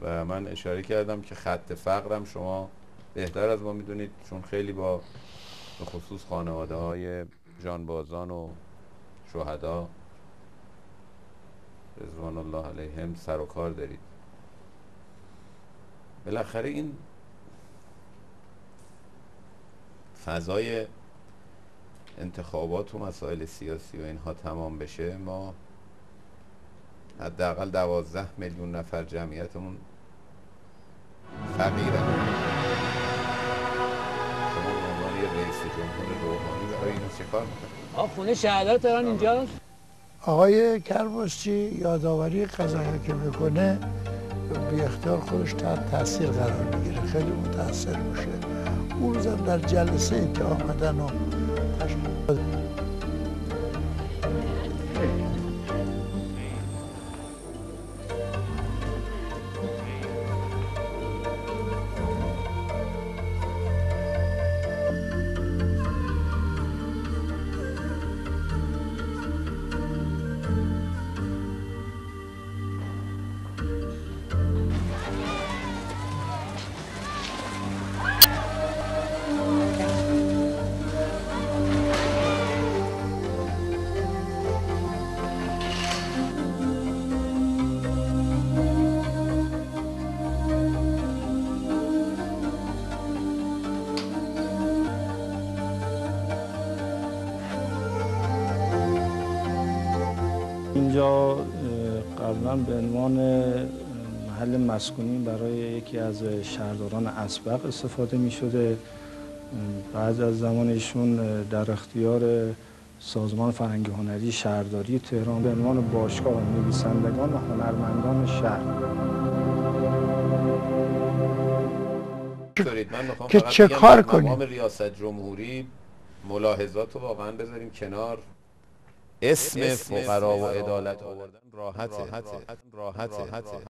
و من اشاره کردم که خط فقرم شما بهتر از ما میدونید، چون خیلی با به خصوص خانواده های جانبازان و شهدا رضوان الله علیهم سر و کار دارید. بالاخره این فضای انتخابات و مسائل سیاسی و اینها تمام بشه، ما حداقل 12 میلیون نفر جمعیتمون فقیرن. شما به عنوان یه رئیس جمهور روحانی برای اینو چه کار میکنید؟ خونه شهادت تهران اینجاست. آقای کرباسچی یادآوری قضایی که میکنه بی اختیار خودش تحت تاثیر قرار میگیره، خیلی متاثر میشه. اون روزم در جلسه ای که آمدن و اینجا قبلا به عنوان محل مسکونی برای یکی از شهرداران اسبق استفاده می شده. بعد از زمان ایشون در اختیار سازمان فرهنگی هنری شهرداری تهران به عنوان باشگاه نویسندگان و هنرمندان شهر. من میخوام که فقط چه بگم کار در مقام کنیم؟ ریاست جمهوری ملاحظات رو واقعا بذاریم کنار. اسم فقرا و عدالت آوردن راحته.